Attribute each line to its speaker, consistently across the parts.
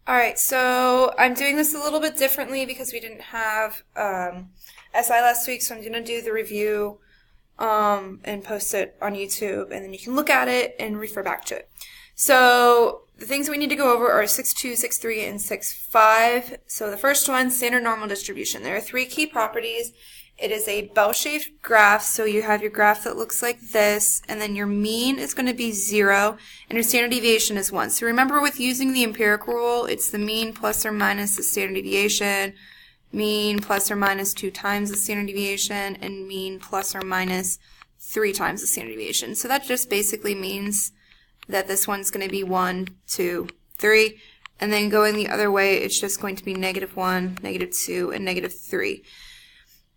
Speaker 1: All right, so I'm doing this a little bit differently because we didn't have SI last week, so I'm going to do the review and post it on YouTube, and then you can look at it and refer back to it. So the things we need to go over are 6.2, 6.3, and 6.5. So the first one, standard normal distribution. There are three key properties. It is a bell-shaped graph, so you have your graph that looks like this, and then your mean is going to be 0, and your standard deviation is 1. So remember, with using the empirical rule, it's the mean plus or minus the standard deviation, mean plus or minus 2 times the standard deviation, and mean plus or minus 3 times the standard deviation. So that just basically means that this one's going to be 1, 2, 3, and then going the other way, it's just going to be -1, -2, and -3.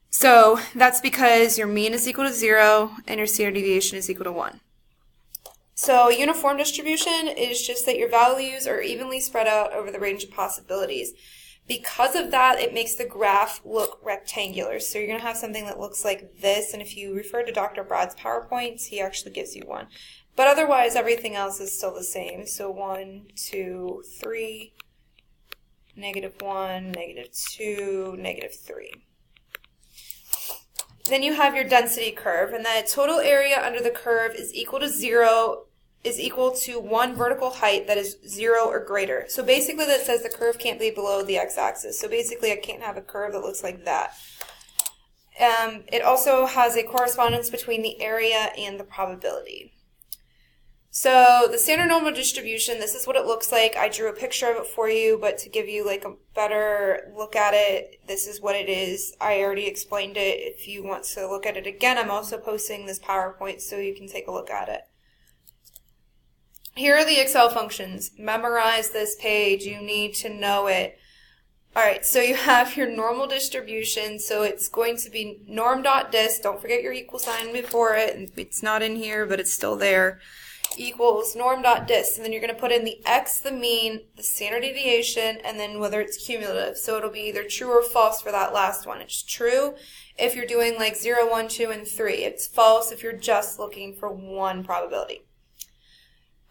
Speaker 1: So that's because your mean is equal to 0 and your standard deviation is equal to 1. So uniform distribution is just that your values are evenly spread out over the range of possibilities. Because of that, it makes the graph look rectangular. So you're going to have something that looks like this, and if you refer to Dr. Brad's PowerPoints, he actually gives you one. But otherwise, everything else is still the same. So 1, 2, 3, -1, -2, -3. Then you have your density curve, and the total area under the curve is equal to 1 vertical height that is 0 or greater. So basically that says the curve can't be below the x-axis. So basically I can't have a curve that looks like that. It also has a correspondence between the area and the probability. So the standard normal distribution, this is what it looks like. I drew a picture of it for you, but to give you like a better look at it, this is what it is. I already explained it. If you want to look at it again, I'm also posting this PowerPoint so you can take a look at it. Here are the Excel functions. Memorize this page. You need to know it. Alright, so you have your normal distribution, so it's going to be norm.dis. Don't forget your equal sign before it. It's not in here, but it's still there. Equals norm.dis, and then you're going to put in the x, the mean, the standard deviation, and then whether it's cumulative. So it'll be either true or false for that last one. It's true if you're doing like 0, 1, 2, and 3. It's false if you're just looking for one probability.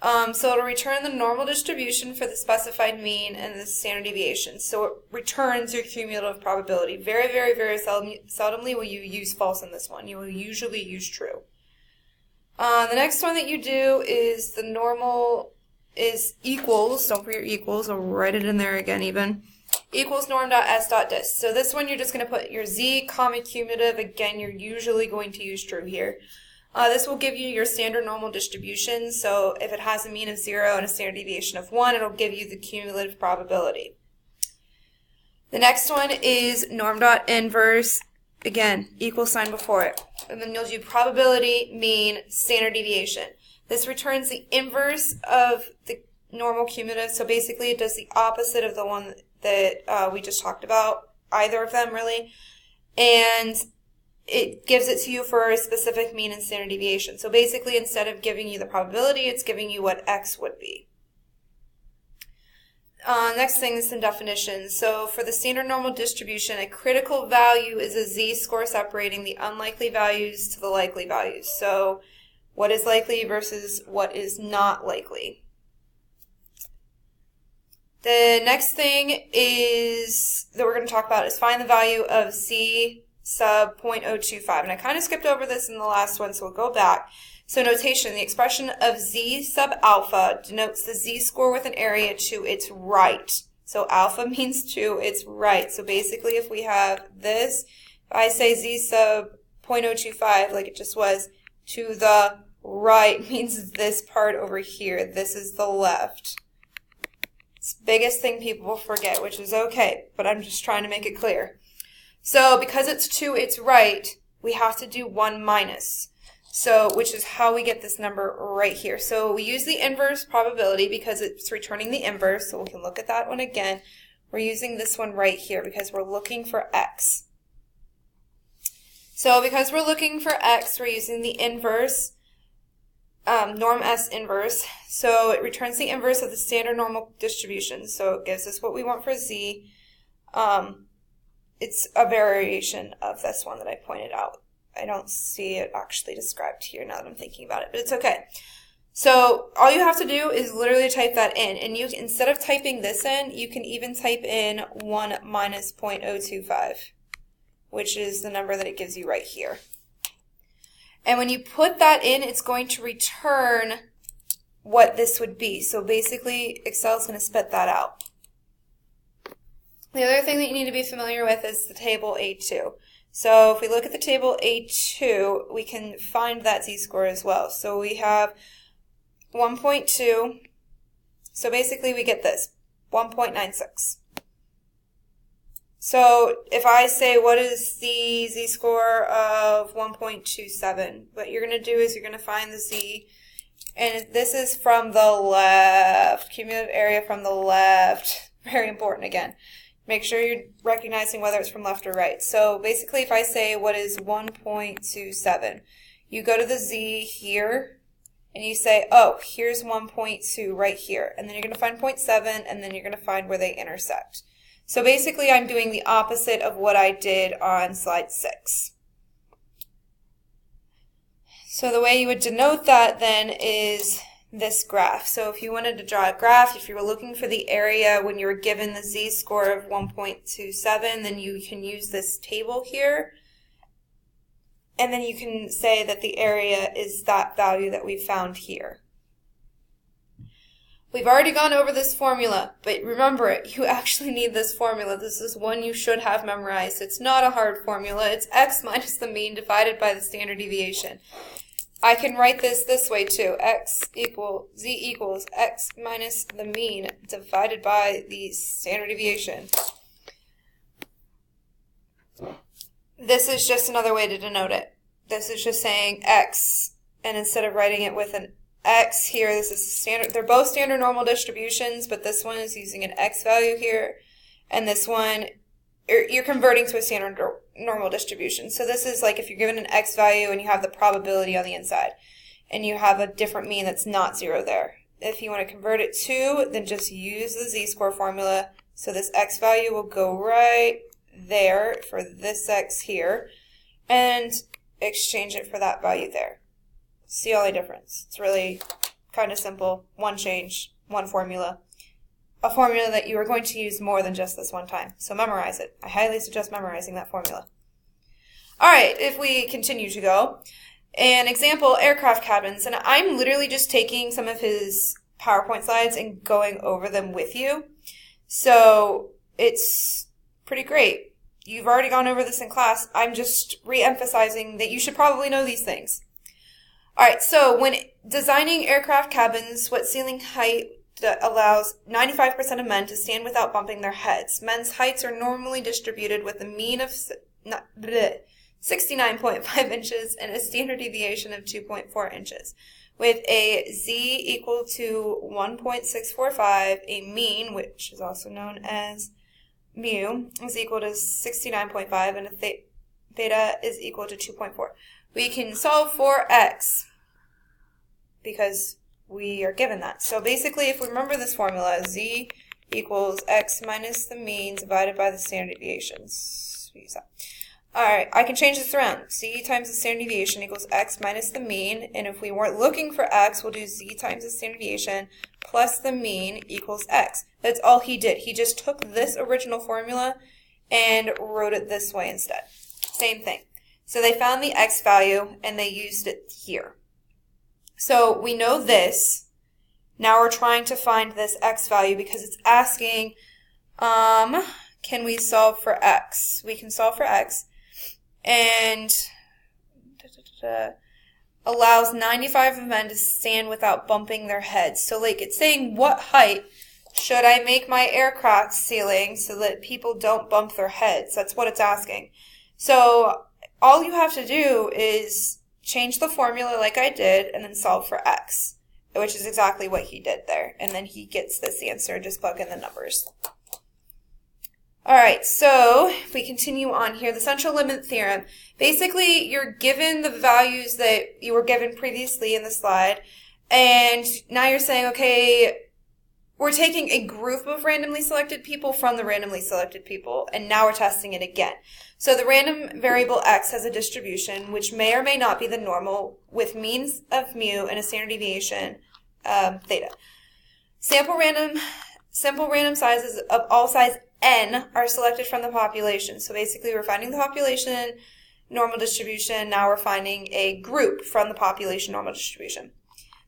Speaker 1: So it'll return the normal distribution for the specified mean and the standard deviation. So it returns your cumulative probability. Very, very, very seldomly will you use false in this one. You will usually use true. The next one that you do is the normal is equals, don't forget your equals, I'll write it in there again even, equals norm.s.dis. So this one you're just going to put your z, comma, cumulative. Again, you're usually going to use true here. This will give you your standard normal distribution. So if it has a mean of 0 and a standard deviation of 1, it'll give you the cumulative probability. The next one is norm.inverse. Again, equal sign before it. And then you'll do probability, mean, standard deviation. This returns the inverse of the normal cumulative. So basically it does the opposite of the one that we just talked about, either of them really. And it gives it to you for a specific mean and standard deviation. So basically instead of giving you the probability, it's giving you what x would be. Next thing is some definitions. So for the standard normal distribution, a critical value is a z-score separating the unlikely values to the likely values. So what is likely versus what is not likely. The next thing is that we're going to talk about is find the value of z sub 0.025. And I kind of skipped over this in the last one, so we'll go back. So notation, the expression of z sub alpha denotes the z-score with an area to its right. So alpha means to its right. So basically if we have this, if I say z sub 0.025 like it just was, to the right means this part over here. This is the left. It's the biggest thing people forget, which is okay, but I'm just trying to make it clear. So because it's to its right, we have to do 1 minus. So, which is how we get this number right here. So we use the inverse probability because it's returning the inverse. So we can look at that one again. We're using this one right here because we're looking for x. So because we're looking for x, we're using the inverse, norm s inverse. So it returns the inverse of the standard normal distribution. So it gives us what we want for z. It's a variation of this one that I pointed out. I don't see it actually described here now that I'm thinking about it, but it's okay. So all you have to do is literally type that in. And you, instead of typing this in, you can even type in 1 minus 0.025, which is the number that it gives you right here. And when you put that in, it's going to return what this would be. So basically, Excel is going to spit that out. The other thing that you need to be familiar with is the table A2. So if we look at the table A2, we can find that z-score as well. So we have 1.2. So basically we get this, 1.96. So if I say what is the z-score of 1.27, what you're going to do is you're going to find the z, and this is from the left, cumulative area from the left. Very important again. Make sure you're recognizing whether it's from left or right. So basically if I say what is 1.27, you go to the z here, and you say, oh, here's 1.2 right here. And then you're going to find 0.7, and then you're going to find where they intersect. So basically, I'm doing the opposite of what I did on slide 6. So the way you would denote that then is this graph. So if you wanted to draw a graph, if you were looking for the area when you were given the z-score of 1.27, then you can use this table here. And then you can say that the area is that value that we found here. We've already gone over this formula, but remember it, you actually need this formula. This is one you should have memorized. It's not a hard formula. It's x minus the mean divided by the standard deviation. I can write this way too. Z equals x minus the mean divided by the standard deviation. This is just another way to denote it. This is just saying x, and instead of writing it with an x here, this is standard. They're both standard normal distributions, but this one is using an x value here, and this one, you're converting to a standard normal distribution. So this is like if you're given an x value and you have the probability on the inside, and you have a different mean that's not 0 there. If you want to convert it to, then just use the z-score formula. So this x value will go right there for this x here, and exchange it for that value there. See all the difference. It's really kind of simple. One change, one formula. A formula that you are going to use more than just this one time. So memorize it. I highly suggest memorizing that formula. Alright, if we continue to go. An example, aircraft cabins. And I'm literally just taking some of his PowerPoint slides and going over them with you. So it's pretty great. You've already gone over this in class. I'm just re-emphasizing that you should probably know these things. Alright, so when designing aircraft cabins, what ceiling height allows 95% of men to stand without bumping their heads? Men's heights are normally distributed with a mean of 69.5 inches and a standard deviation of 2.4 inches. With a z equal to 1.645, a mean, which is also known as mu, is equal to 69.5, and a theta is equal to 2.4. We can solve for x because we are given that. So basically, if we remember this formula, z equals x minus the mean divided by the standard deviations. We use that. Alright, I can change this around. Z times the standard deviation equals x minus the mean, and if we weren't looking for x, we'll do z times the standard deviation plus the mean equals x. That's all he did. He just took this original formula and wrote it this way instead. Same thing. So they found the x value and they used it here. So we know this. Now we're trying to find this x value because it's asking, can we solve for x? We can solve for x, and allows 95 of men to stand without bumping their heads. So like it's saying, what height should I make my aircraft ceiling so that people don't bump their heads? That's what it's asking. So all you have to do is change the formula like I did and then solve for x, which is exactly what he did there. And then he gets this answer, just plug in the numbers. Alright, so if we continue on here, the central limit theorem. Basically, you're given the values that you were given previously in the slide, and now you're saying, okay, we're taking a group of randomly selected people from the randomly selected people, and now we're testing it again. So the random variable x has a distribution, which may or may not be the normal, with means of mu and a standard deviation theta. Simple random sizes of all size n are selected from the population. So basically we're finding the population normal distribution. Now we're finding a group from the population normal distribution.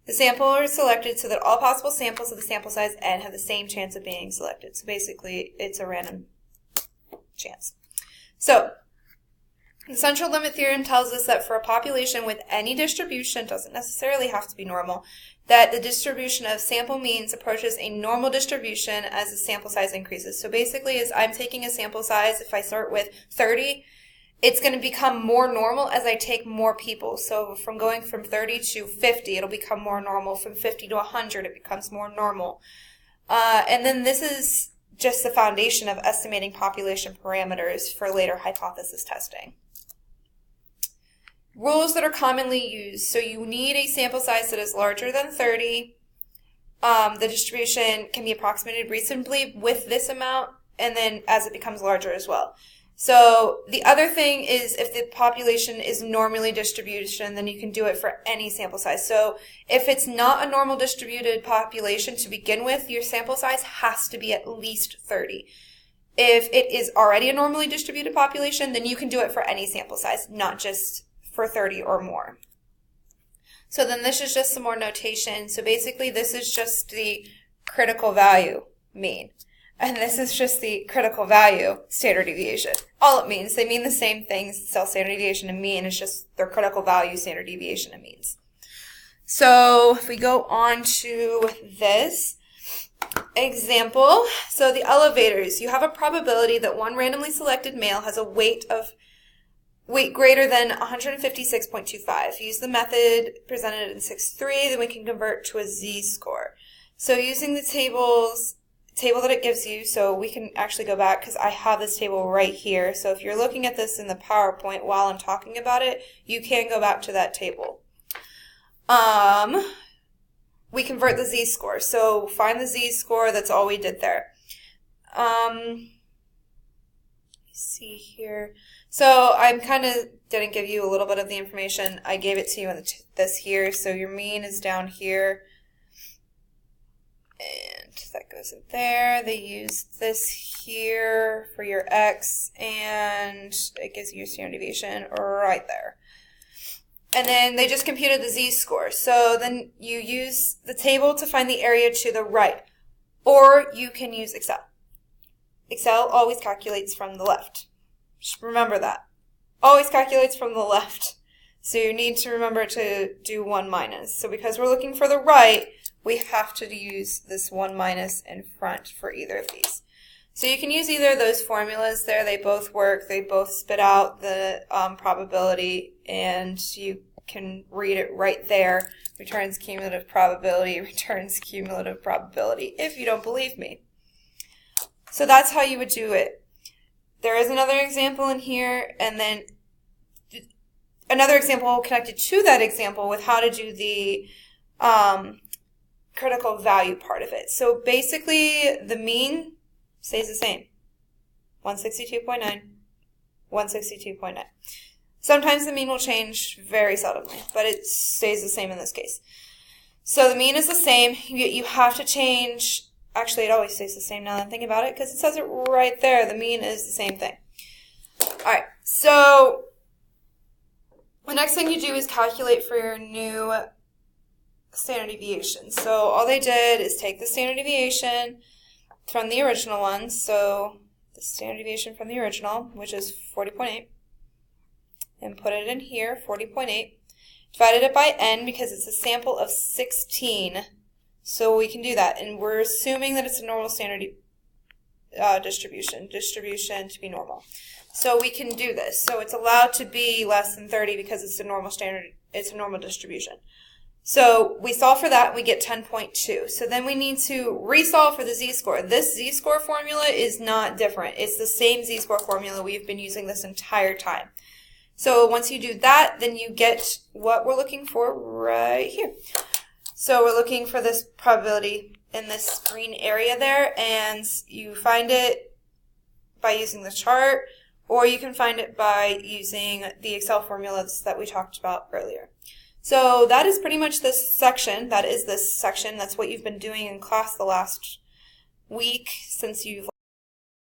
Speaker 1: The sample are selected so that all possible samples of the sample size n have the same chance of being selected. So basically it's a random chance. So the central limit theorem tells us that for a population with any distribution, doesn't necessarily have to be normal, that the distribution of sample means approaches a normal distribution as the sample size increases. So basically, as I'm taking a sample size, if I start with 30, it's going to become more normal as I take more people. So from going from 30 to 50, it'll become more normal. From 50 to 100, it becomes more normal. And then this is just the foundation of estimating population parameters for later hypothesis testing. Rules that are commonly used. So you need a sample size that is larger than 30. The distribution can be approximated reasonably with this amount, and then as it becomes larger as well. So the other thing is if the population is normally distribution, then you can do it for any sample size. So if it's not a normal distributed population to begin with, your sample size has to be at least 30. If it is already a normally distributed population, then you can do it for any sample size, not just for 30 or more. So then this is just some more notation. So basically this is just the critical value mean. And this is just the critical value standard deviation. All it means, they mean the same things, cell standard deviation and mean, it's just their critical value standard deviation and means. So if we go on to this example, so the elevators, you have a probability that one randomly selected male has a weight greater than 156.25. Use the method presented in 6.3, then we can convert to a z-score. So using the table that it gives you, so we can actually go back because I have this table right here. So if you're looking at this in the PowerPoint while I'm talking about it, you can go back to that table. We convert the z-score. So find the z-score, that's all we did there. Let's see here. So I kind of didn't give you a little bit of the information. I gave it to you in this here. So your mean is down here. And that goes in there. They use this here for your x, and it gives you your standard deviation right there. And then they just computed the z-score. So then you use the table to find the area to the right. Or you can use Excel. Excel always calculates from the left. Just remember that. Always calculates from the left. So you need to remember to do 1 minus. So because we're looking for the right, we have to use this 1 minus in front for either of these. So you can use either of those formulas there. They both work. They both spit out the probability, and you can read it right there. Returns cumulative probability, returns cumulative probability, if you don't believe me. So that's how you would do it. There is another example in here, and then another example connected to that example with how to do the critical value part of it. So basically, the mean stays the same. 162.9, 162.9. Sometimes the mean will change, very seldomly, but it stays the same in this case. So the mean is the same. You have to change. Actually, it always stays the same now that I'm thinking about it because it says it right there. The mean is the same thing. All right, so the next thing you do is calculate for your new standard deviation. So all they did is take the standard deviation from the original one. So the standard deviation from the original, which is 40.8, and put it in here, 40.8. Divided it by n because it's a sample of 16. So we can do that, and we're assuming that it's a normal standard distribution to be normal. So we can do this. So it's allowed to be less than 30 because it's a normal distribution. So we solve for that, and we get 10.2. So then we need to resolve for the z-score. This z-score formula is not different. It's the same z-score formula we've been using this entire time. So once you do that, then you get what we're looking for right here. So we're looking for this probability in this green area there, and you find it by using the chart, or you can find it by using the Excel formulas that we talked about earlier. So that is pretty much this section. That is this section. That's what you've been doing in class the last week since you've